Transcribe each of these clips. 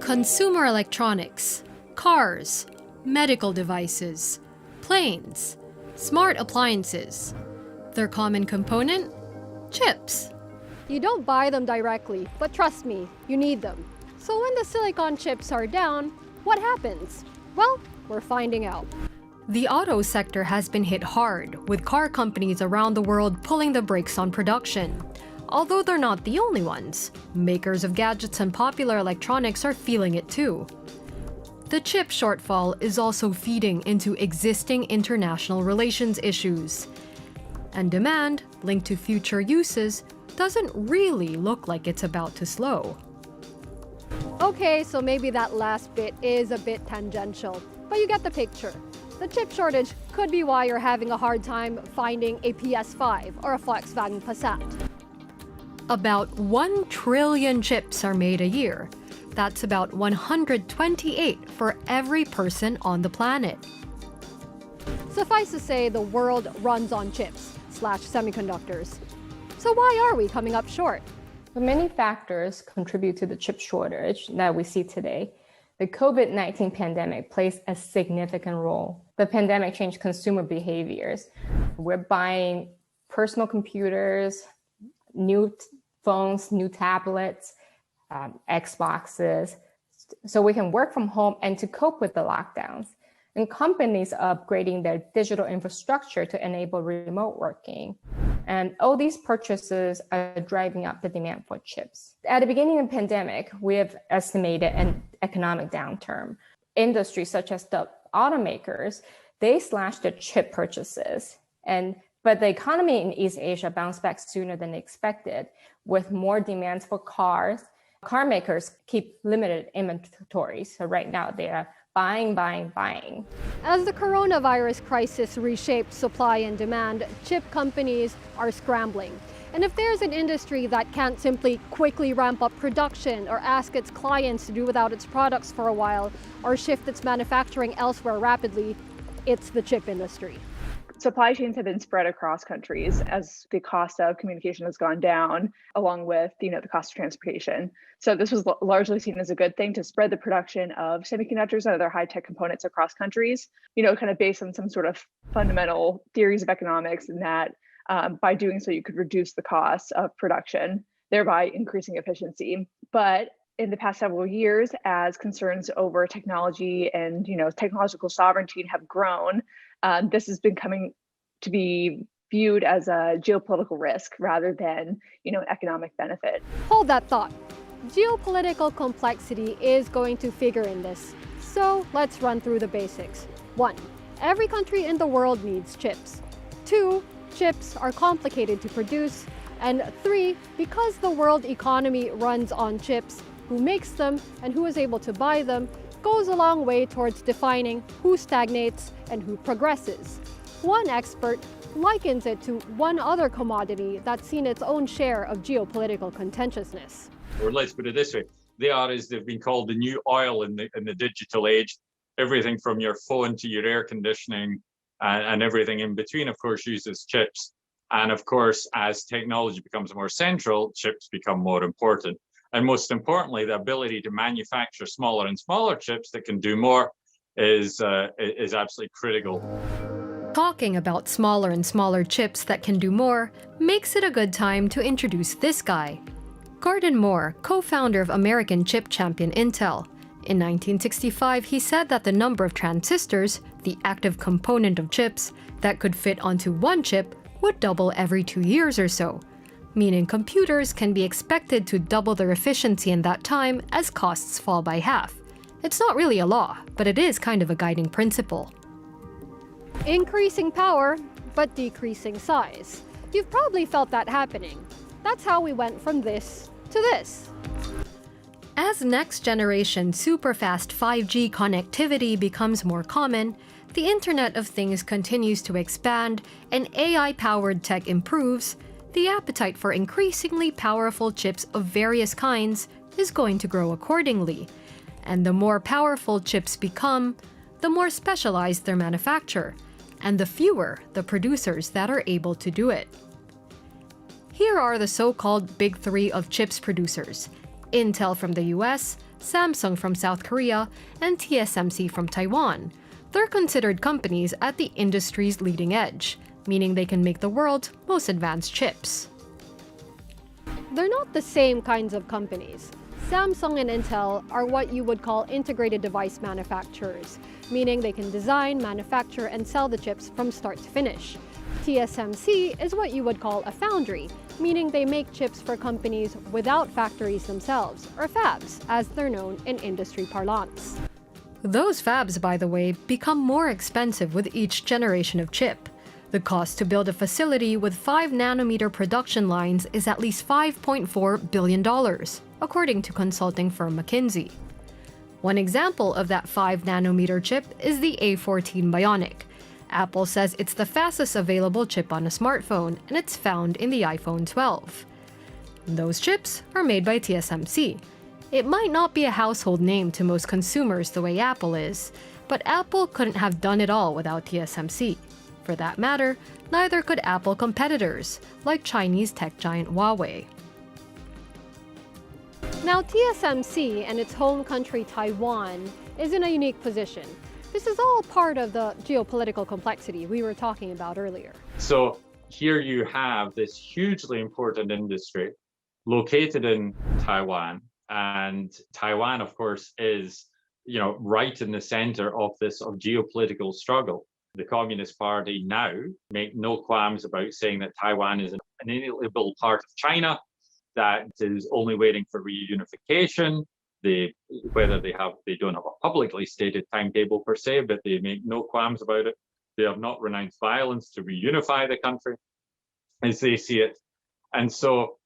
Consumer electronics, cars, medical devices, planes, smart appliances. Their common component? Chips. You don't buy them directly, but trust me, you need them. So when the silicon chips are down, what happens? Well, we're finding out. The auto sector has been hit hard, with car companies around the world pulling the brakes on production. Although they're not the only ones, makers of gadgets and popular electronics are feeling it too. The chip shortfall is also feeding into existing international relations issues. And demand, linked to future uses, doesn't really look like it's about to slow. Okay, so maybe that last bit is a bit tangential, but you get the picture. The chip shortage could be why you're having a hard time finding a PS5 or a Volkswagen Passat. About 1 trillion chips are made a year. That's about 128 for every person on the planet. Suffice to say, the world runs on chips/semiconductors. So why are we coming up short? Many factors contribute to the chip shortage that we see today. The COVID-19 pandemic plays a significant role. The pandemic changed consumer behaviors. We're buying personal computers, new phones, new tablets, Xboxes, so we can work from home and to cope with the lockdowns. And companies are upgrading their digital infrastructure to enable remote working. And all these purchases are driving up the demand for chips. At the beginning of the pandemic, we have estimated an economic downturn. Industries such as the automakers, they slashed their chip purchases. But the economy in East Asia bounced back sooner than expected, with more demands for cars. Car makers keep limited inventories. So right now they are buying. As the coronavirus crisis reshaped supply and demand, chip companies are scrambling. And if there's an industry that can't simply quickly ramp up production or ask its clients to do without its products for a while or shift its manufacturing elsewhere rapidly, it's the chip industry. Supply chains have been spread across countries as the cost of communication has gone down, along with the cost of transportation. So this was largely seen as a good thing to spread the production of semiconductors and other high-tech components across countries, kind of based on some sort of fundamental theories of economics, and that by doing so, you could reduce the cost of production, thereby increasing efficiency. But in the past several years, as concerns over technology and technological sovereignty have grown, this has been coming to be viewed as a geopolitical risk rather than an economic benefit. Hold that thought. Geopolitical complexity is going to figure in this. So let's run through the basics. 1. Every country in the world needs chips. 2. Chips are complicated to produce. And 3. Because the world economy runs on chips, who makes them and who is able to buy them goes a long way towards defining who stagnates and who progresses. One expert likens it to one other commodity that's seen its own share of geopolitical contentiousness. Or let's put it this way, they've been called the new oil in the digital age. Everything from your phone to your air conditioning and everything in between, of course, uses chips. And of course, as technology becomes more central, chips become more important. And most importantly, the ability to manufacture smaller and smaller chips that can do more is absolutely critical. Talking about smaller and smaller chips that can do more makes it a good time to introduce this guy. Gordon Moore, co-founder of American chip champion Intel. In 1965, he said that the number of transistors, the active component of chips, that could fit onto one chip would double every 2 years or so, meaning computers can be expected to double their efficiency in that time as costs fall by half. It's not really a law, but it is kind of a guiding principle. Increasing power, but decreasing size. You've probably felt that happening. That's how we went from this to this. As next-generation super-fast 5G connectivity becomes more common, the Internet of Things continues to expand, and AI-powered tech improves, the appetite for increasingly powerful chips of various kinds is going to grow accordingly. And the more powerful chips become, the more specialized their manufacture, and the fewer the producers that are able to do it. Here are the so-called Big Three of chips producers: Intel from the US, Samsung from South Korea, and TSMC from Taiwan. They're considered companies at the industry's leading edge, meaning they can make the world's most advanced chips. They're not the same kinds of companies. Samsung and Intel are what you would call integrated device manufacturers, meaning they can design, manufacture, and sell the chips from start to finish. TSMC is what you would call a foundry, meaning they make chips for companies without factories themselves, or fabs, as they're known in industry parlance. Those fabs, by the way, become more expensive with each generation of chip. The cost to build a facility with 5-nanometer production lines is at least $5.4 billion, according to consulting firm McKinsey. One example of that 5-nanometer chip is the A14 Bionic. Apple says it's the fastest available chip on a smartphone, and it's found in the iPhone 12. Those chips are made by TSMC. It might not be a household name to most consumers the way Apple is, but Apple couldn't have done it all without TSMC. For that matter, neither could Apple competitors, like Chinese tech giant Huawei. Now, TSMC and its home country Taiwan is in a unique position. This is all part of the geopolitical complexity we were talking about earlier. So here you have this hugely important industry located in Taiwan. And Taiwan, of course, is right in the center of this geopolitical struggle. The Communist Party now make no qualms about saying that Taiwan is an inalienable part of China that is only waiting for reunification. They don't have a publicly stated timetable per se, but they make no qualms about it. They have not renounced violence to reunify the country as they see it. And so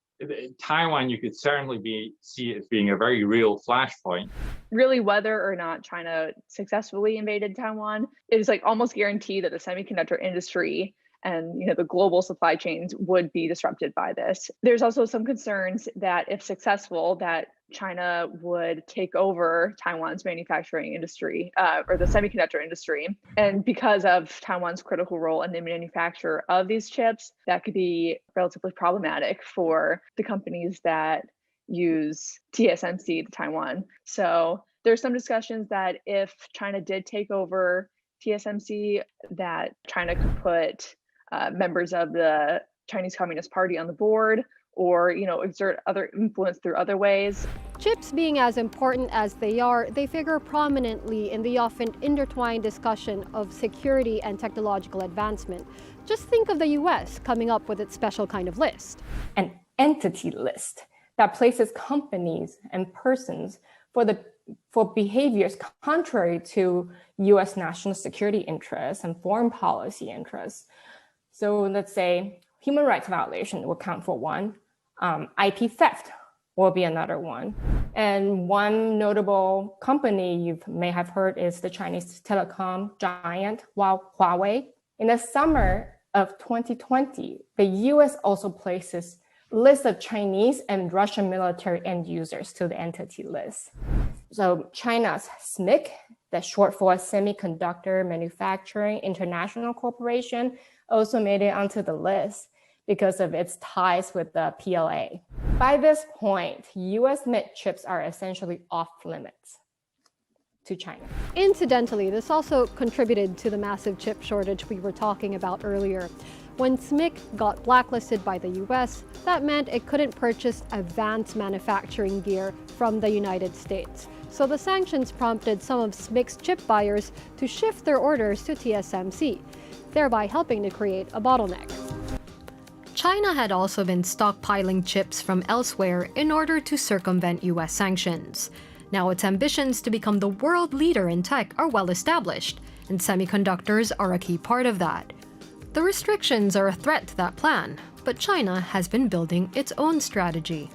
Taiwan, you could certainly see it as being a very real flashpoint. Really, whether or not China successfully invaded Taiwan, it is almost guaranteed that the semiconductor industry and the global supply chains would be disrupted by this. There's also some concerns that if successful, that China would take over Taiwan's manufacturing industry or the semiconductor industry. And because of Taiwan's critical role in the manufacture of these chips, that could be relatively problematic for the companies that use TSMC to Taiwan. So there's some discussions that if China did take over TSMC, that China could put members of the Chinese Communist Party on the board, or exert other influence through other ways. Chips being as important as they are, they figure prominently in the often intertwined discussion of security and technological advancement. Just think of the US coming up with its special kind of list. An entity list that places companies and persons for behaviors contrary to US national security interests and foreign policy interests. So let's say human rights violation will count for one. IP theft will be another one. And one notable company you may have heard is the Chinese telecom giant Huawei. In the summer of 2020, the US also places lists of Chinese and Russian military end users to the entity list. So China's SMIC, that's short for Semiconductor Manufacturing International Corporation, also made it onto the list because of its ties with the PLA. By this point, US-made chips are essentially off limits to China. Incidentally, this also contributed to the massive chip shortage we were talking about earlier. When SMIC got blacklisted by the US, that meant it couldn't purchase advanced manufacturing gear from the United States. So the sanctions prompted some of SMIC's chip buyers to shift their orders to TSMC, thereby helping to create a bottleneck. China had also been stockpiling chips from elsewhere in order to circumvent US sanctions. Now its ambitions to become the world leader in tech are well established, and semiconductors are a key part of that. The restrictions are a threat to that plan, but China has been building its own strategy.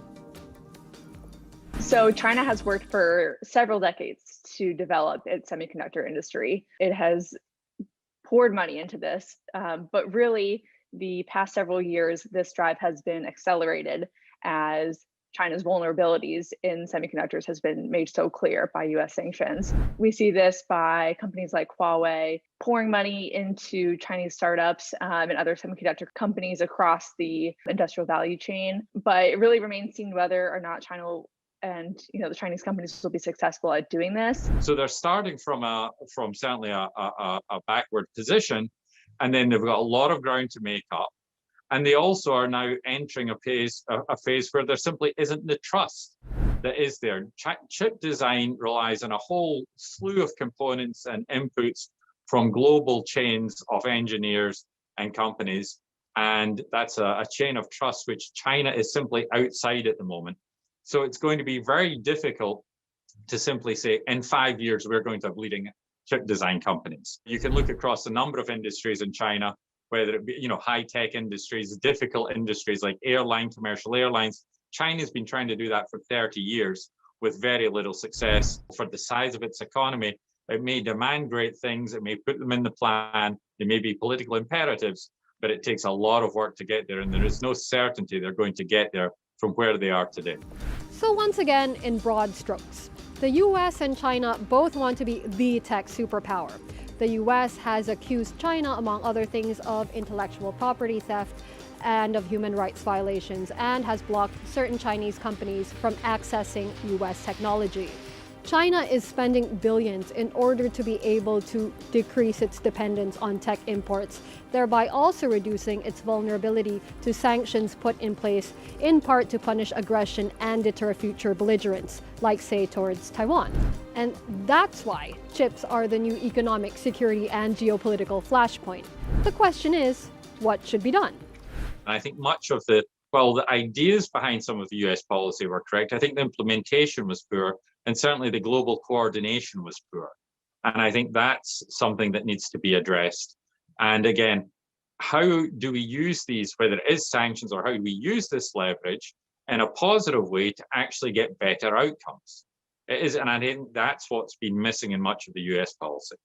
So China has worked for several decades to develop its semiconductor industry. It has poured money into this, but really the past several years, this drive has been accelerated as China's vulnerabilities in semiconductors has been made so clear by US sanctions. We see this by companies like Huawei pouring money into Chinese startups and other semiconductor companies across the industrial value chain. But it really remains seen whether or not China will and the Chinese companies will be successful at doing this. So they're starting from certainly a backward position, and then they've got a lot of ground to make up. And they also are now entering a phase where there simply isn't the trust that is there. Chip design relies on a whole slew of components and inputs from global chains of engineers and companies. And that's a chain of trust which China is simply outside at the moment. So it's going to be very difficult to simply say, in 5 years, we're going to have leading chip design companies. You can look across a number of industries in China, whether it be, high-tech industries, difficult industries like commercial airlines. China's been trying to do that for 30 years with very little success. For the size of its economy, it may demand great things, it may put them in the plan, there may be political imperatives, but it takes a lot of work to get there, and there is no certainty they're going to get there from where they are today. So once again, in broad strokes, the US and China both want to be the tech superpower. The US has accused China, among other things, of intellectual property theft and of human rights violations, and has blocked certain Chinese companies from accessing US technology. China is spending billions in order to be able to decrease its dependence on tech imports, thereby also reducing its vulnerability to sanctions put in place in part to punish aggression and deter future belligerents, like say towards Taiwan. And that's why chips are the new economic, security, and geopolitical flashpoint. The question is, what should be done? And I think much of the ideas behind some of the US policy were correct. I think the implementation was poor, and certainly the global coordination was poor. And I think that's something that needs to be addressed. And again, how do we use these, whether it is sanctions or how do we use this leverage in a positive way to actually get better outcomes? It is, and I think that's what's been missing in much of the US policy.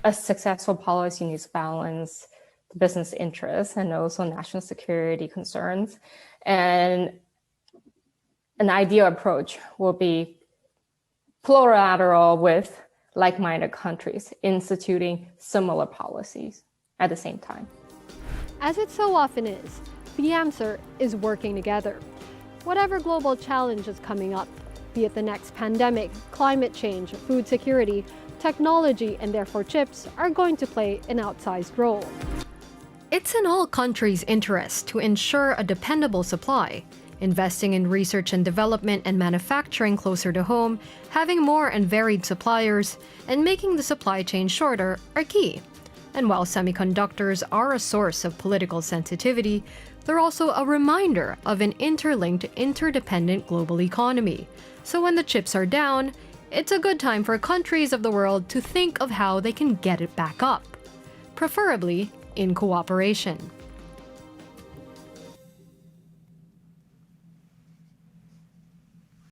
A successful policy needs balance the business interests and also national security concerns. And an ideal approach will be plurilateral with like-minded countries instituting similar policies at the same time. As it so often is, the answer is working together. Whatever global challenge is coming up, be it the next pandemic, climate change, food security, technology, and therefore chips are going to play an outsized role. It's in all countries' interest to ensure a dependable supply. Investing in research and development and manufacturing closer to home, having more and varied suppliers, and making the supply chain shorter are key. And while semiconductors are a source of political sensitivity, they're also a reminder of an interlinked, interdependent global economy. So when the chips are down, it's a good time for countries of the world to think of how they can get it back up, preferably in cooperation.